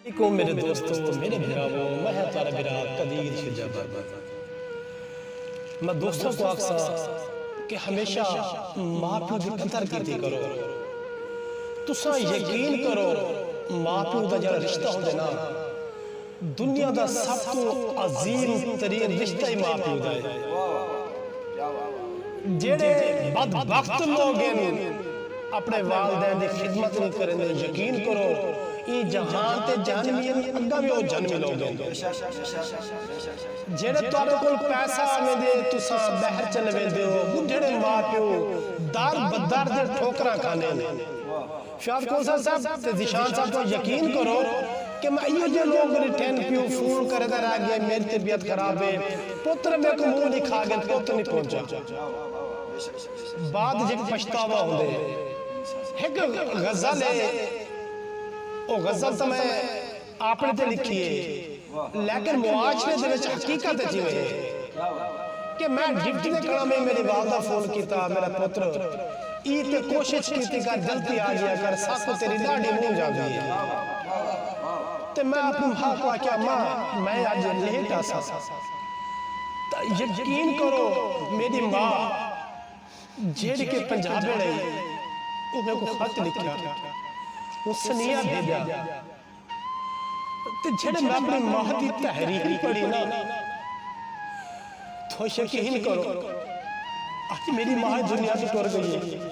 کو میرے دوستو میرے بھراو میں تارا بھرا قدیر شجاب میں دوستوں کو آکسا کہ ہمیشہ ماں پیو دی قدر کیتی کرو تساں یقین کرو ماں پیو دا جڑا رشتہ ہو دینا دنیا دا سب تو عظیم ترین رشتہ ہی ماں پیو دا ہے جڑے بدبخت لوگ ہیں اپنے والدین دی خدمت نہیں کریں دے یقین کرو یہ جہان تے جہنمی اگا بھی وہ جہنمی لوگ ہیں جڑے تارے کول پیسہ آنے دے تساں بہر چلوے دے ہو بڑھڑے ماں پیو دار بدار دے ٹھوکرا کھانے شاید کونسا صاحب تے ذیشان صاحب تو یقین کرو کہ میں ایو جو لوگ ریٹین پیو فون کرے در آگیا میری طبیعت خراب ہے پتر میں کو منہ نہیں کھا گئے پتر نہیں پہنچا بعد جب پشتاوا ہوں دے ایک غزل ہے وہ غزل تو میں آپ نے تے لکھی ہے لیکن معاشرے دے وچ حقیقت ہے جیوے کہ میں ڈپٹی دے کڑا میں میری والدہ فون کیتا میرا پتر تے کوشش کیتی کر جلدی آ جیا کر ساتھ تیری ڈاڑی منہ جا گئی ہے تے میں اپنی ماں کو کیا ماں میں آج لیٹ آسا یقین کرو میری ماں جیڑ کے پنجابے رہی وہ میں کو خط لکھا وہ سنیہ بھیجا تو جڑے میں اپنی ماں دی تحریری پڑھی نا تو یقین کرو آج میری ماں دنیا سے ٹور گئی ہے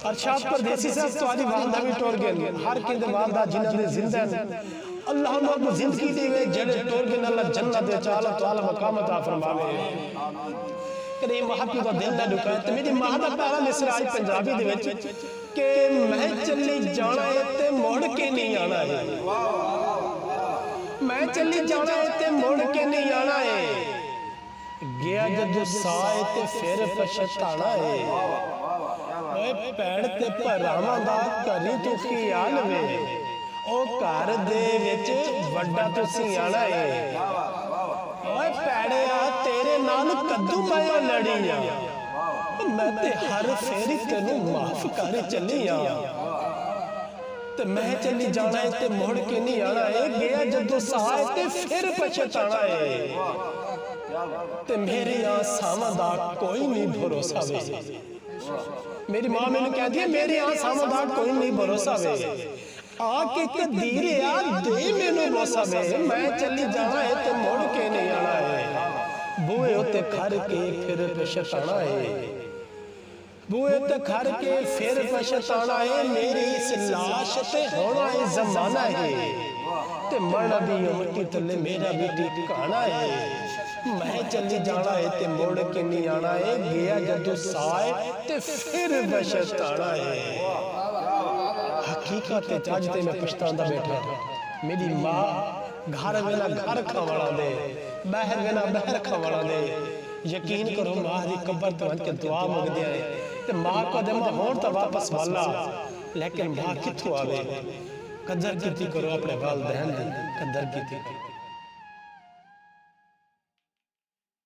ارشاد پردیسی صاحب تو آدھی والدہ بھی ٹور گئے ہر کند والدہ جنہ دے زندہ ہیں اللہ ہم کو زندگی دے ہوئے جڑے ٹور گئے اللہ جنہ دے چالا تو عالم مقامت آفرماوے کہ یہ ماں پیو دا دل دا دکھا ہے تو میری ماں دا پہلا مصر آج پنجابی دے وچ کہ میں چلی جانا ہے تے موڑ کے نہیں آنا ہے میں چلی جانا ہے تے موڑ کے نہیں آنا ہے گیا جدو سائے تے پھر پشتانا ہے اوے پیڑ تے پراما دا کری تو خیال وے او کار دے وچ وڈا تو سی آنا ہے اوے پیڑے آ تیرے نال کدو میں لڑیاں میں تے ہر فیری تینوں معاف کرے چلی تے میں چلی جانا ہے تے موڑ کے نہیں آنا ہے گیا جدو سائے تے پھر پچھتانا ہے تے میرے یہاں سامدہ کوئی نہیں بھروسہ وے میری ماں میں نے کہہ دیا میرے یہاں سامدہ کوئی نہیں بھروسہ وے آکے قدیرے آ دے میں نے بھروسہ وے میں چلی جانا ہے تے موڑ کے نہیں آنا ہے بوئے ہوتے کھر کے پھر پچھتانا ہے بوئے تے کھر کے پھر پچھتانا ہے میری اس لاش تے ہونا ہے زمانہ ہے تے مرنا بھی مٹی تلے میرا بھی ٹھکانا ہے میں چلی جانا ہے تے موڑ کے نہیں آنا ہے گیا جدو سائے تے پھر پچھتانا ہے حقیقت چاہتے میں پچھتاندہ بیٹھا میری ماں گھر ویلا گھر کھاوڑا دے بہر ویلا بہر کھاوڑا دے یقین کرو ماں دی قبر تو ان کے دعا مگ دیا ہے تے ماں کو دے ماں ہون تا واپس والا لیکن ماں کتھو آوے قدر کیتی کرو اپنے والدین قدر کیتی کرو